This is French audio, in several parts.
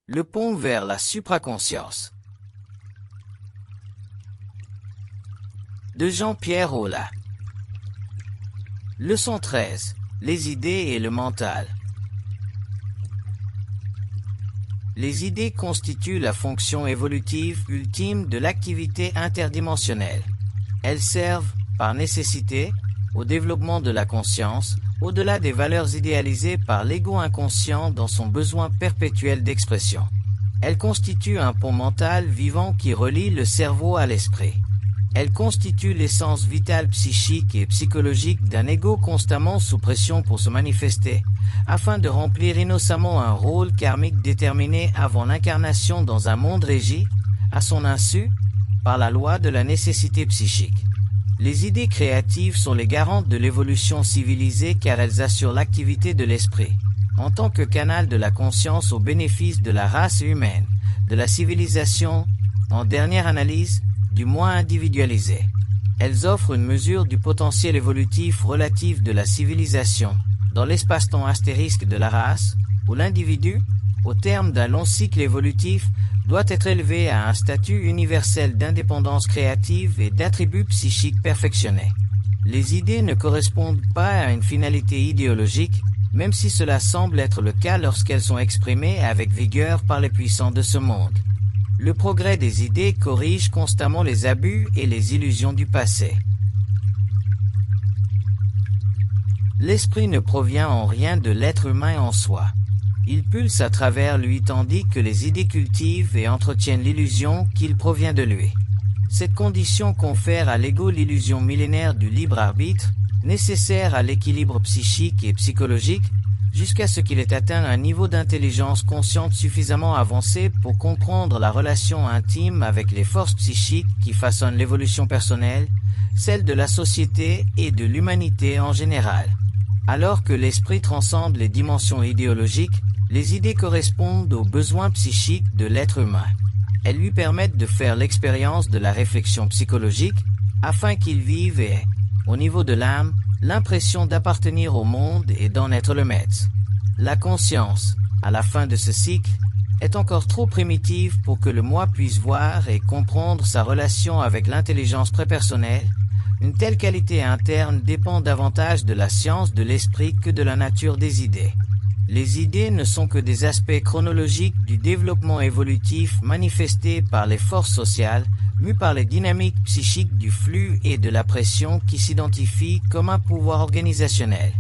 Le pont vers la supraconscience. De Jean-Pierre Aulas. Leçon 13. Les idées et le mental. Les idées constituent la fonction évolutive ultime de l'activité interdimensionnelle. Elles servent, par nécessité, au développement de la conscience, au-delà des valeurs idéalisées par l'ego inconscient dans son besoin perpétuel d'expression. Elles constituent un pont mental vivant qui relie le cerveau à l'esprit. Elles constituent l'essence vitale psychique et psychologique d'un ego constamment sous pression pour se manifester, afin de remplir innocemment un rôle karmique déterminé avant l'incarnation dans un monde régi, à son insu, par la loi de la nécessité psychique. Les idées créatives sont les garantes de l'évolution civilisée car elles assurent l'activité de l'esprit, en tant que canal de la conscience au bénéfice de la race humaine, de la civilisation, en dernière analyse, du moins individualisée. Elles offrent une mesure du potentiel évolutif relatif de la civilisation, dans l'espace-temps astérisque de la race, où l'individu, au terme d'un long cycle évolutif, doit être élevé à un statut universel d'indépendance créative et d'attributs psychiques perfectionnés. Les idées ne correspondent pas à une finalité idéologique, même si cela semble être le cas lorsqu'elles sont exprimées avec vigueur par les puissants de ce monde. Le progrès des idées corrige constamment les abus et les illusions du passé. L'esprit ne provient en rien de l'être humain en soi. Il pulse à travers lui tandis que les idées cultivent et entretiennent l'illusion qu'il provient de lui. Cette condition confère à l'ego l'illusion millénaire du libre arbitre, nécessaire à l'équilibre psychique et psychologique, jusqu'à ce qu'il ait atteint un niveau d'intelligence consciente suffisamment avancé pour comprendre la relation intime avec les forces psychiques qui façonnent l'évolution personnelle, celle de la société et de l'humanité en général. Alors que l'esprit transcende les dimensions idéologiques, les idées correspondent aux besoins psychiques de l'être humain. Elles lui permettent de faire l'expérience de la réflexion psychologique, afin qu'il vive et, au niveau de l'âme, l'impression d'appartenir au monde et d'en être le maître. La conscience, à la fin de ce cycle, est encore trop primitive pour que le moi puisse voir et comprendre sa relation avec l'intelligence prépersonnelle. Une telle qualité interne dépend davantage de la science de l'esprit que de la nature des idées. Les idées ne sont que des aspects chronologiques du développement évolutif manifesté par les forces sociales, mues par les dynamiques psychiques du flux et de la pression qui s'identifient comme un pouvoir organisationnel.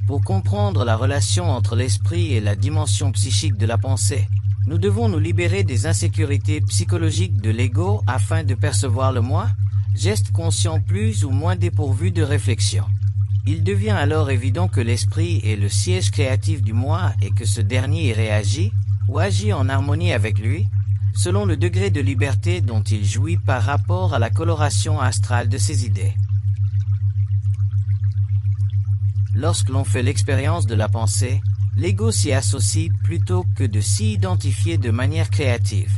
Pour comprendre la relation entre l'esprit et la dimension psychique de la pensée, nous devons nous libérer des insécurités psychologiques de l'ego afin de percevoir le moi, geste conscient plus ou moins dépourvu de réflexion. Il devient alors évident que l'esprit est le siège créatif du moi et que ce dernier y réagit ou agit en harmonie avec lui, selon le degré de liberté dont il jouit par rapport à la coloration astrale de ses idées. Lorsque l'on fait l'expérience de la pensée, l'ego s'y associe plutôt que de s'y identifier de manière créative.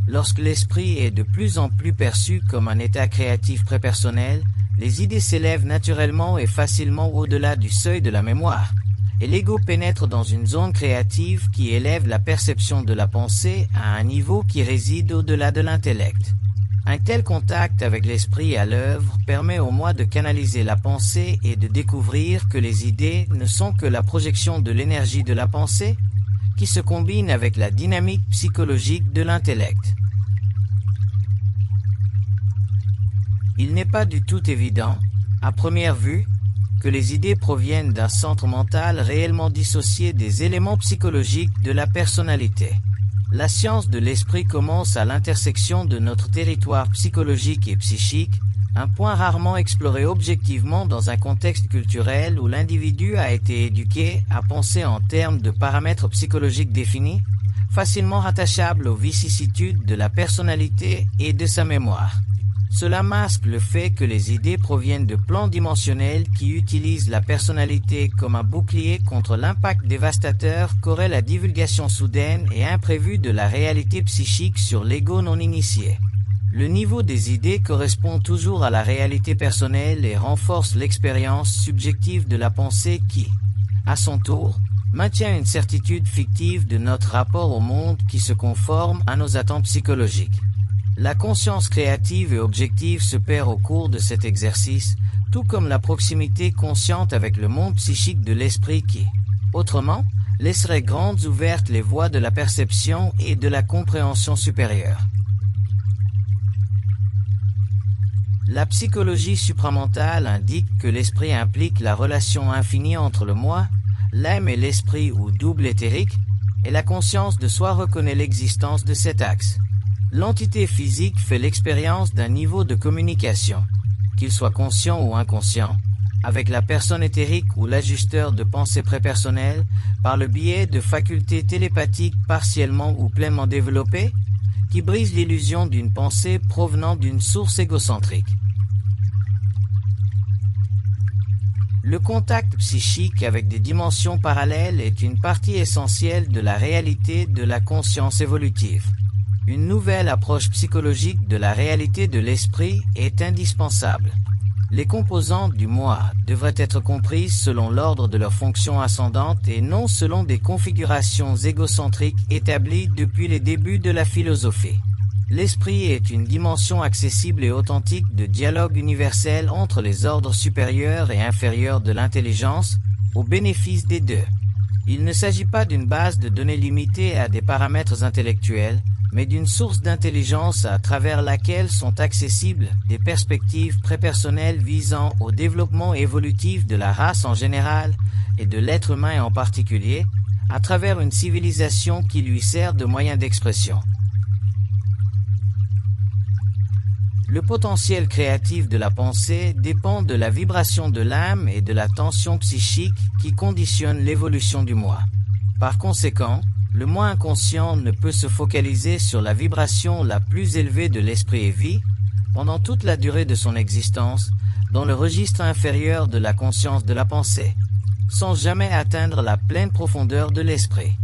Lorsque l'esprit est de plus en plus perçu comme un état créatif prépersonnel, les idées s'élèvent naturellement et facilement au-delà du seuil de la mémoire, et l'ego pénètre dans une zone créative qui élève la perception de la pensée à un niveau qui réside au-delà de l'intellect. Un tel contact avec l'esprit à l'œuvre permet au moi de canaliser la pensée et de découvrir que les idées ne sont que la projection de l'énergie de la pensée, qui se combine avec la dynamique psychologique de l'intellect. Il n'est pas du tout évident, à première vue, que les idées proviennent d'un centre mental réellement dissocié des éléments psychologiques de la personnalité. La science de l'esprit commence à l'intersection de notre territoire psychologique et psychique, un point rarement exploré objectivement dans un contexte culturel où l'individu a été éduqué à penser en termes de paramètres psychologiques définis, facilement rattachables aux vicissitudes de la personnalité et de sa mémoire. Cela masque le fait que les idées proviennent de plans dimensionnels qui utilisent la personnalité comme un bouclier contre l'impact dévastateur qu'aurait la divulgation soudaine et imprévue de la réalité psychique sur l'ego non initié. Le niveau des idées correspond toujours à la réalité personnelle et renforce l'expérience subjective de la pensée qui, à son tour, maintient une certitude fictive de notre rapport au monde qui se conforme à nos attentes psychologiques. La conscience créative et objective se perd au cours de cet exercice, tout comme la proximité consciente avec le monde psychique de l'esprit qui, autrement, laisserait grandes ouvertes les voies de la perception et de la compréhension supérieure. La psychologie supramentale indique que l'esprit implique la relation infinie entre le moi, l'âme et l'esprit ou double éthérique, et la conscience de soi reconnaît l'existence de cet axe. L'entité physique fait l'expérience d'un niveau de communication, qu'il soit conscient ou inconscient, avec la personne éthérique ou l'ajusteur de pensée prépersonnelle par le biais de facultés télépathiques partiellement ou pleinement développées qui brisent l'illusion d'une pensée provenant d'une source égocentrique. Le contact psychique avec des dimensions parallèles est une partie essentielle de la réalité de la conscience évolutive. Une nouvelle approche psychologique de la réalité de l'esprit est indispensable. Les composantes du moi devraient être comprises selon l'ordre de leur fonction ascendante et non selon des configurations égocentriques établies depuis les débuts de la philosophie. L'esprit est une dimension accessible et authentique de dialogue universel entre les ordres supérieurs et inférieurs de l'intelligence, au bénéfice des deux. Il ne s'agit pas d'une base de données limitée à des paramètres intellectuels, mais d'une source d'intelligence à travers laquelle sont accessibles des perspectives prépersonnelles visant au développement évolutif de la race en général et de l'être humain en particulier, à travers une civilisation qui lui sert de moyen d'expression. Le potentiel créatif de la pensée dépend de la vibration de l'âme et de la tension psychique qui conditionne l'évolution du moi. Par conséquent, le moi inconscient ne peut se focaliser sur la vibration la plus élevée de l'esprit et vie, pendant toute la durée de son existence, dans le registre inférieur de la conscience de la pensée, sans jamais atteindre la pleine profondeur de l'esprit.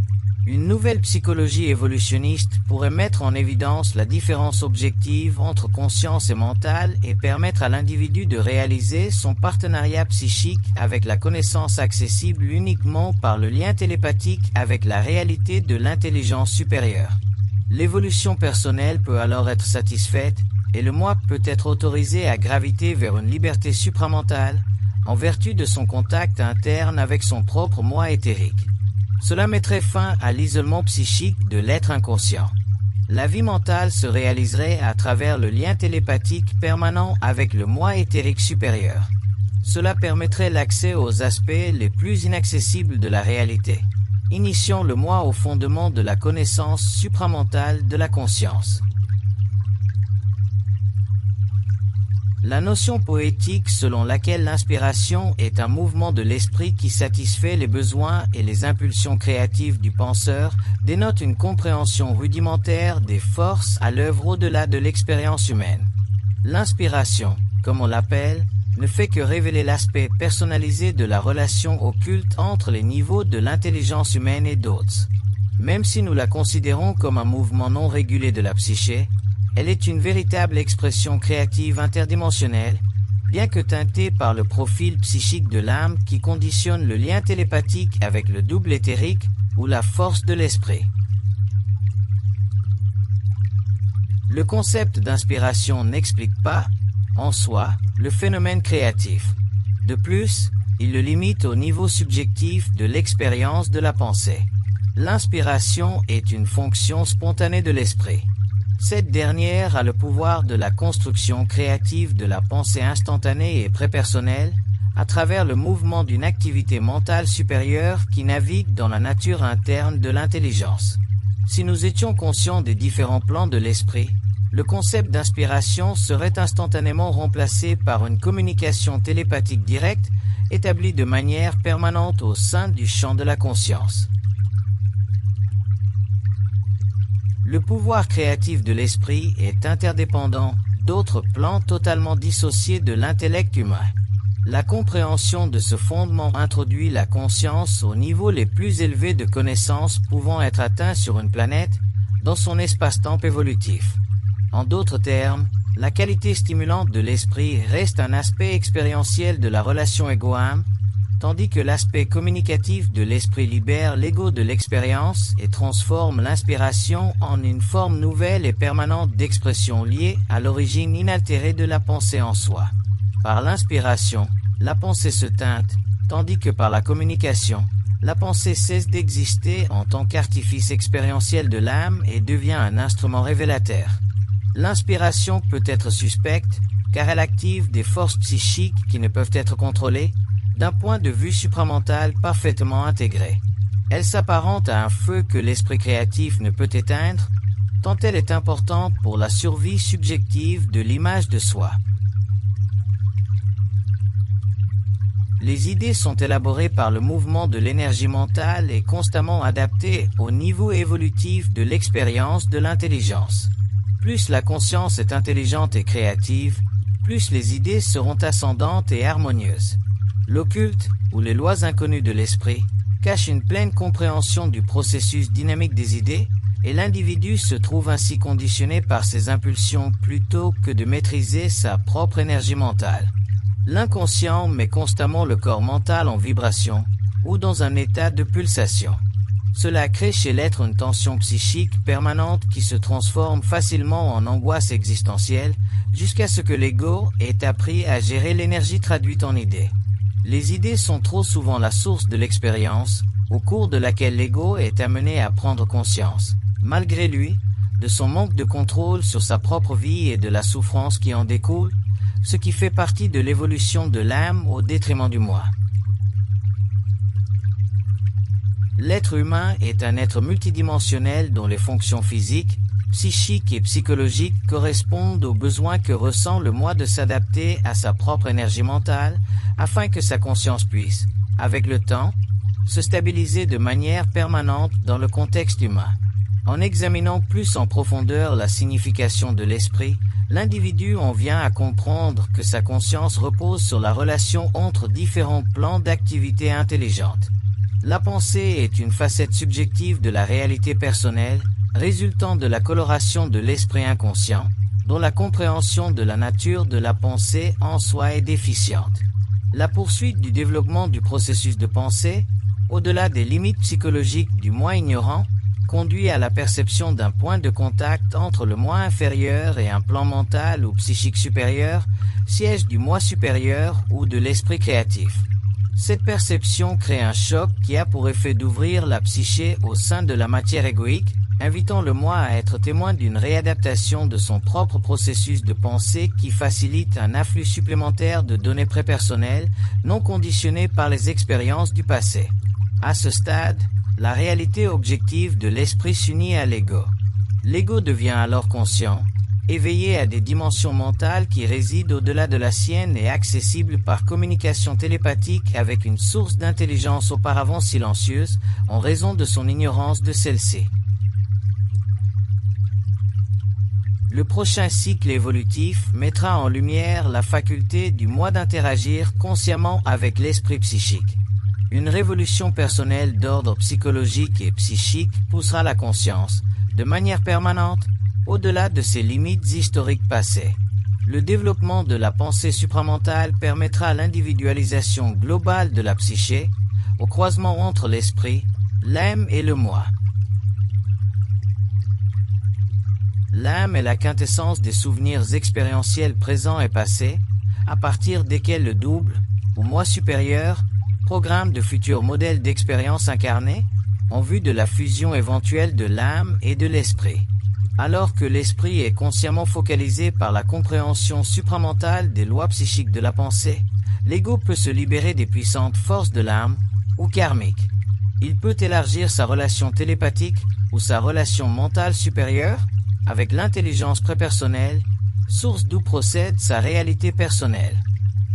Une nouvelle psychologie évolutionniste pourrait mettre en évidence la différence objective entre conscience et mentale et permettre à l'individu de réaliser son partenariat psychique avec la connaissance accessible uniquement par le lien télépathique avec la réalité de l'intelligence supérieure. L'évolution personnelle peut alors être satisfaite et le moi peut être autorisé à graviter vers une liberté supramentale en vertu de son contact interne avec son propre moi éthérique. Cela mettrait fin à l'isolement psychique de l'être inconscient. La vie mentale se réaliserait à travers le lien télépathique permanent avec le moi éthérique supérieur. Cela permettrait l'accès aux aspects les plus inaccessibles de la réalité, initiant le moi au fondement de la connaissance supramentale de la conscience. La notion poétique selon laquelle l'inspiration est un mouvement de l'esprit qui satisfait les besoins et les impulsions créatives du penseur dénote une compréhension rudimentaire des forces à l'œuvre au-delà de l'expérience humaine. L'inspiration, comme on l'appelle, ne fait que révéler l'aspect personnalisé de la relation occulte entre les niveaux de l'intelligence humaine et d'autres. Même si nous la considérons comme un mouvement non régulé de la psyché, elle est une véritable expression créative interdimensionnelle, bien que teintée par le profil psychique de l'âme qui conditionne le lien télépathique avec le double éthérique ou la force de l'esprit. Le concept d'inspiration n'explique pas, en soi, le phénomène créatif. De plus, il le limite au niveau subjectif de l'expérience de la pensée. L'inspiration est une fonction spontanée de l'esprit. Cette dernière a le pouvoir de la construction créative de la pensée instantanée et prépersonnelle à travers le mouvement d'une activité mentale supérieure qui navigue dans la nature interne de l'intelligence. Si nous étions conscients des différents plans de l'esprit, le concept d'inspiration serait instantanément remplacé par une communication télépathique directe établie de manière permanente au sein du champ de la conscience. Le pouvoir créatif de l'esprit est interdépendant d'autres plans totalement dissociés de l'intellect humain. La compréhension de ce fondement introduit la conscience aux niveaux les plus élevés de connaissances pouvant être atteints sur une planète dans son espace-temps évolutif. En d'autres termes, la qualité stimulante de l'esprit reste un aspect expérientiel de la relation égo-âme, tandis que l'aspect communicatif de l'esprit libère l'ego de l'expérience et transforme l'inspiration en une forme nouvelle et permanente d'expression liée à l'origine inaltérée de la pensée en soi. Par l'inspiration, la pensée se teinte, tandis que par la communication, la pensée cesse d'exister en tant qu'artifice expérientiel de l'âme et devient un instrument révélateur. L'inspiration peut être suspecte, car elle active des forces psychiques qui ne peuvent être contrôlées, d'un point de vue supramental parfaitement intégré. Elle s'apparente à un feu que l'esprit créatif ne peut éteindre, tant elle est importante pour la survie subjective de l'image de soi. Les idées sont élaborées par le mouvement de l'énergie mentale et constamment adaptées au niveau évolutif de l'expérience de l'intelligence. Plus la conscience est intelligente et créative, plus les idées seront ascendantes et harmonieuses. L'occulte, ou les lois inconnues de l'esprit, cache une pleine compréhension du processus dynamique des idées, et l'individu se trouve ainsi conditionné par ses impulsions plutôt que de maîtriser sa propre énergie mentale. L'inconscient met constamment le corps mental en vibration ou dans un état de pulsation. Cela crée chez l'être une tension psychique permanente qui se transforme facilement en angoisse existentielle jusqu'à ce que l'ego ait appris à gérer l'énergie traduite en idées. Les idées sont trop souvent la source de l'expérience, au cours de laquelle l'ego est amené à prendre conscience, malgré lui, de son manque de contrôle sur sa propre vie et de la souffrance qui en découle, ce qui fait partie de l'évolution de l'âme au détriment du moi. L'être humain est un être multidimensionnel dont les fonctions physiques, psychiques et psychologiques correspondent aux besoins que ressent le moi de s'adapter à sa propre énergie mentale afin que sa conscience puisse, avec le temps, se stabiliser de manière permanente dans le contexte humain. En examinant plus en profondeur la signification de l'esprit, l'individu en vient à comprendre que sa conscience repose sur la relation entre différents plans d'activité intelligente. La pensée est une facette subjective de la réalité personnelle, résultant de la coloration de l'esprit inconscient, dont la compréhension de la nature de la pensée en soi est déficiente. La poursuite du développement du processus de pensée, au-delà des limites psychologiques du moi ignorant, conduit à la perception d'un point de contact entre le moi inférieur et un plan mental ou psychique supérieur, siège du moi supérieur ou de l'esprit créatif. Cette perception crée un choc qui a pour effet d'ouvrir la psyché au sein de la matière égoïque, invitant le moi à être témoin d'une réadaptation de son propre processus de pensée qui facilite un afflux supplémentaire de données prépersonnelles non conditionnées par les expériences du passé. À ce stade, la réalité objective de l'esprit s'unit à l'ego. L'ego devient alors conscient, éveillé à des dimensions mentales qui résident au-delà de la sienne et accessibles par communication télépathique avec une source d'intelligence auparavant silencieuse en raison de son ignorance de celle-ci. Le prochain cycle évolutif mettra en lumière la faculté du moi d'interagir consciemment avec l'esprit psychique. Une révolution personnelle d'ordre psychologique et psychique poussera la conscience, de manière permanente, au-delà de ses limites historiques passées. Le développement de la pensée supramentale permettra l'individualisation globale de la psyché, au croisement entre l'esprit, l'âme et le moi. L'âme est la quintessence des souvenirs expérientiels présents et passés, à partir desquels le double, ou moi supérieur, programme de futurs modèles d'expérience incarnés en vue de la fusion éventuelle de l'âme et de l'esprit. Alors que l'esprit est consciemment focalisé par la compréhension supramentale des lois psychiques de la pensée, l'ego peut se libérer des puissantes forces de l'âme ou karmiques. Il peut élargir sa relation télépathique ou sa relation mentale supérieure avec l'intelligence prépersonnelle, source d'où procède sa réalité personnelle.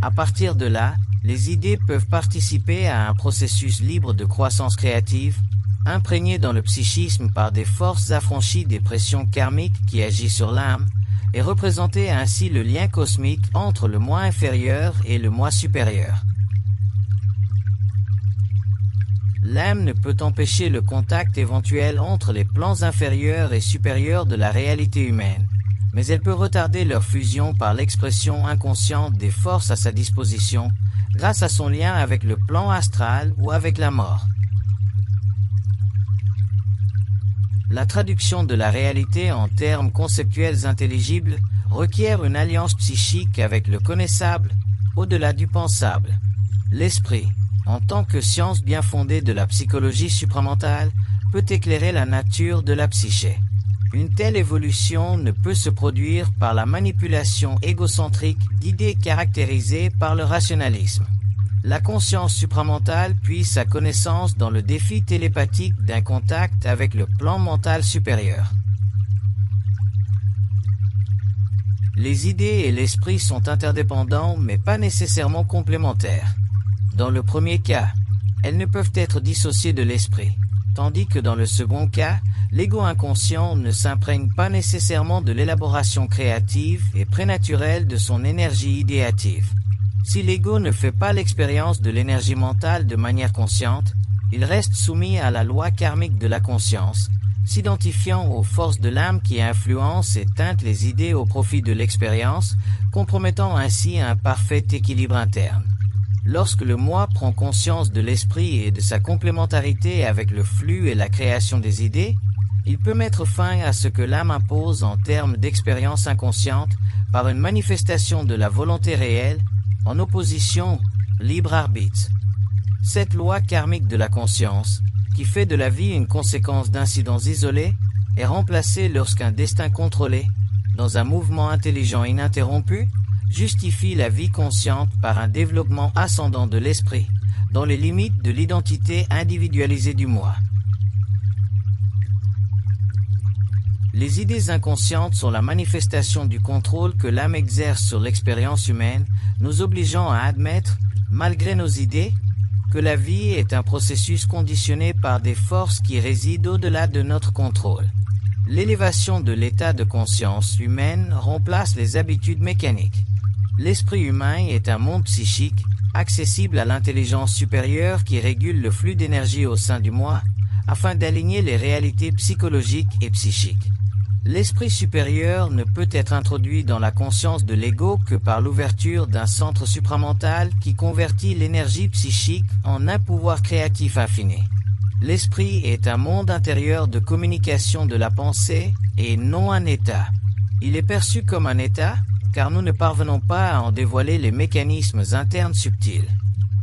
À partir de là, les idées peuvent participer à un processus libre de croissance créative, imprégné dans le psychisme par des forces affranchies des pressions karmiques qui agissent sur l'âme, et représenter ainsi le lien cosmique entre le moi inférieur et le moi supérieur. L'âme ne peut empêcher le contact éventuel entre les plans inférieurs et supérieurs de la réalité humaine, mais elle peut retarder leur fusion par l'expression inconsciente des forces à sa disposition, grâce à son lien avec le plan astral ou avec la mort. La traduction de la réalité en termes conceptuels intelligibles requiert une alliance psychique avec le connaissable, au-delà du pensable. L'esprit, en tant que science bien fondée de la psychologie supramentale, peut éclairer la nature de la psyché. Une telle évolution ne peut se produire par la manipulation égocentrique d'idées caractérisées par le rationalisme. La conscience supramentale puise sa connaissance dans le défi télépathique d'un contact avec le plan mental supérieur. Les idées et l'esprit sont interdépendants mais pas nécessairement complémentaires. Dans le premier cas, elles ne peuvent être dissociées de l'esprit, tandis que dans le second cas, l'ego inconscient ne s'imprègne pas nécessairement de l'élaboration créative et prénaturelle de son énergie idéative. Si l'ego ne fait pas l'expérience de l'énergie mentale de manière consciente, il reste soumis à la loi karmique de la conscience, s'identifiant aux forces de l'âme qui influencent et teintent les idées au profit de l'expérience, compromettant ainsi un parfait équilibre interne. Lorsque le moi prend conscience de l'esprit et de sa complémentarité avec le flux et la création des idées, il peut mettre fin à ce que l'âme impose en termes d'expérience inconsciente par une manifestation de la volonté réelle, en opposition libre arbitre. Cette loi karmique de la conscience, qui fait de la vie une conséquence d'incidents isolés, est remplacée lorsqu'un destin contrôlé, dans un mouvement intelligent ininterrompu, justifie la vie consciente par un développement ascendant de l'esprit, dans les limites de l'identité individualisée du moi. Les idées inconscientes sont la manifestation du contrôle que l'âme exerce sur l'expérience humaine, nous obligeant à admettre, malgré nos idées, que la vie est un processus conditionné par des forces qui résident au-delà de notre contrôle. L'élévation de l'état de conscience humaine remplace les habitudes mécaniques. L'esprit humain est un monde psychique, accessible à l'intelligence supérieure qui régule le flux d'énergie au sein du moi, afin d'aligner les réalités psychologiques et psychiques. L'esprit supérieur ne peut être introduit dans la conscience de l'ego que par l'ouverture d'un centre supramental qui convertit l'énergie psychique en un pouvoir créatif infini. L'esprit est un monde intérieur de communication de la pensée et non un état. Il est perçu comme un état car nous ne parvenons pas à en dévoiler les mécanismes internes subtils.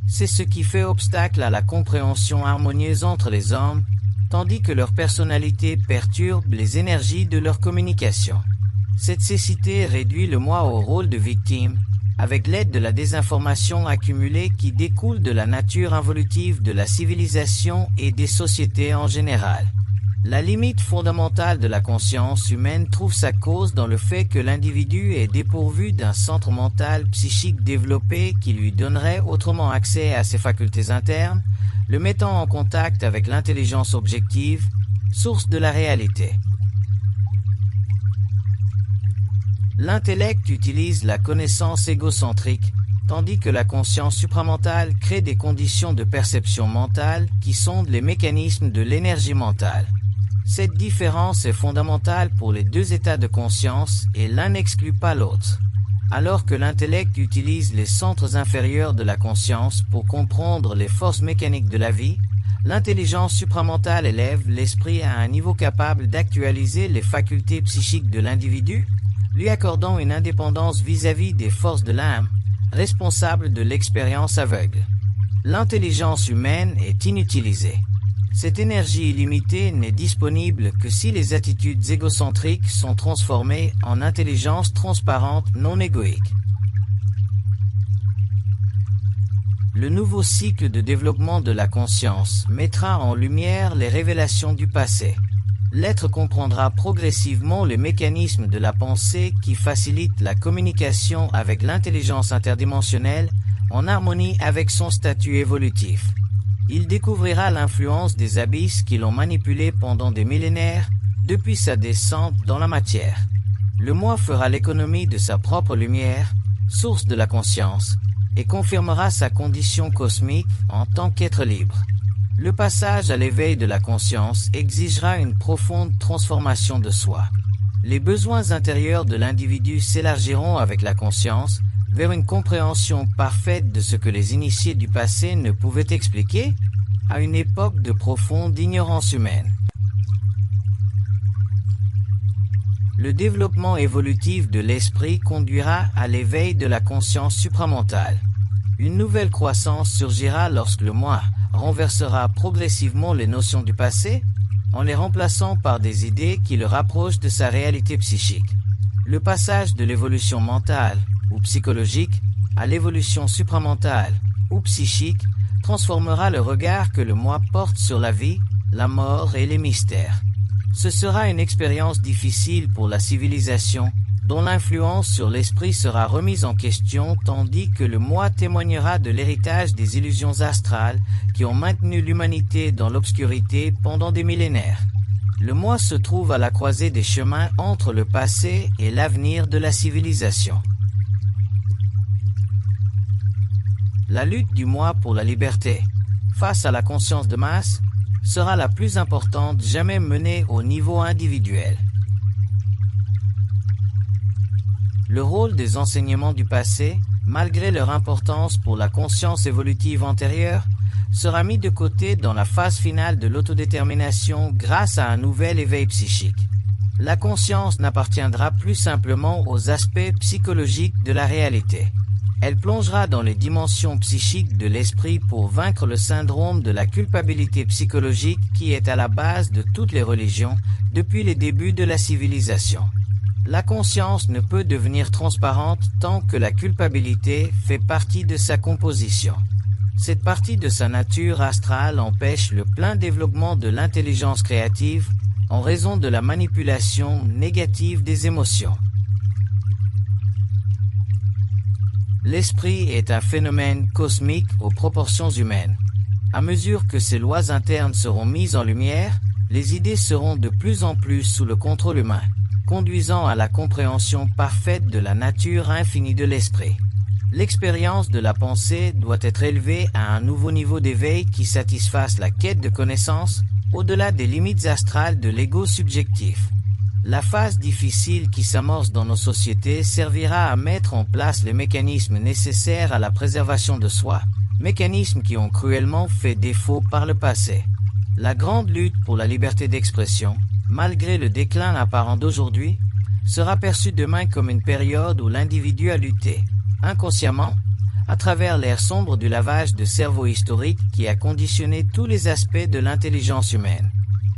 C'est ce qui fait obstacle à la compréhension harmonieuse entre les hommes, tandis que leur personnalité perturbe les énergies de leur communication. Cette cécité réduit le moi au rôle de victime, avec l'aide de la désinformation accumulée qui découle de la nature involutive de la civilisation et des sociétés en général. La limite fondamentale de la conscience humaine trouve sa cause dans le fait que l'individu est dépourvu d'un centre mental psychique développé qui lui donnerait autrement accès à ses facultés internes, le mettant en contact avec l'intelligence objective, source de la réalité. L'intellect utilise la connaissance égocentrique, tandis que la conscience supramentale crée des conditions de perception mentale qui sondent les mécanismes de l'énergie mentale. Cette différence est fondamentale pour les deux états de conscience et l'un n'exclut pas l'autre. Alors que l'intellect utilise les centres inférieurs de la conscience pour comprendre les forces mécaniques de la vie, l'intelligence supramentale élève l'esprit à un niveau capable d'actualiser les facultés psychiques de l'individu, lui accordant une indépendance vis-à-vis des forces de l'âme, responsables de l'expérience aveugle. L'intelligence humaine est inutilisée. Cette énergie illimitée n'est disponible que si les attitudes égocentriques sont transformées en intelligence transparente non égoïque. Le nouveau cycle de développement de la conscience mettra en lumière les révélations du passé. L'être comprendra progressivement les mécanismes de la pensée qui facilitent la communication avec l'intelligence interdimensionnelle en harmonie avec son statut évolutif. Il découvrira l'influence des abysses qui l'ont manipulé pendant des millénaires depuis sa descente dans la matière. Le moi fera l'économie de sa propre lumière, source de la conscience, et confirmera sa condition cosmique en tant qu'être libre. Le passage à l'éveil de la conscience exigera une profonde transformation de soi. Les besoins intérieurs de l'individu s'élargiront avec la conscience vers une compréhension parfaite de ce que les initiés du passé ne pouvaient expliquer à une époque de profonde ignorance humaine. Le développement évolutif de l'esprit conduira à l'éveil de la conscience supramentale. Une nouvelle croissance surgira lorsque le moi renversera progressivement les notions du passé en les remplaçant par des idées qui le rapprochent de sa réalité psychique. Le passage de l'évolution mentale ou psychologique à l'évolution supramentale ou psychique transformera le regard que le moi porte sur la vie, la mort et les mystères. Ce sera une expérience difficile pour la civilisation, dont l'influence sur l'esprit sera remise en question tandis que le moi témoignera de l'héritage des illusions astrales qui ont maintenu l'humanité dans l'obscurité pendant des millénaires. Le moi se trouve à la croisée des chemins entre le passé et l'avenir de la civilisation. La lutte du moi pour la liberté, face à la conscience de masse, sera la plus importante jamais menée au niveau individuel. Le rôle des enseignements du passé, malgré leur importance pour la conscience évolutive antérieure, sera mis de côté dans la phase finale de l'autodétermination grâce à un nouvel éveil psychique. La conscience n'appartiendra plus simplement aux aspects psychologiques de la réalité. Elle plongera dans les dimensions psychiques de l'esprit pour vaincre le syndrome de la culpabilité psychologique qui est à la base de toutes les religions depuis les débuts de la civilisation. La conscience ne peut devenir transparente tant que la culpabilité fait partie de sa composition. Cette partie de sa nature astrale empêche le plein développement de l'intelligence créative en raison de la manipulation négative des émotions. L'esprit est un phénomène cosmique aux proportions humaines. À mesure que ces lois internes seront mises en lumière, les idées seront de plus en plus sous le contrôle humain, conduisant à la compréhension parfaite de la nature infinie de l'esprit. L'expérience de la pensée doit être élevée à un nouveau niveau d'éveil qui satisfasse la quête de connaissance au-delà des limites astrales de l'ego subjectif. La phase difficile qui s'amorce dans nos sociétés servira à mettre en place les mécanismes nécessaires à la préservation de soi, mécanismes qui ont cruellement fait défaut par le passé. La grande lutte pour la liberté d'expression, malgré le déclin apparent d'aujourd'hui, sera perçue demain comme une période où l'individu a lutté, inconsciemment, à travers l'ère sombre du lavage de cerveau historique qui a conditionné tous les aspects de l'intelligence humaine.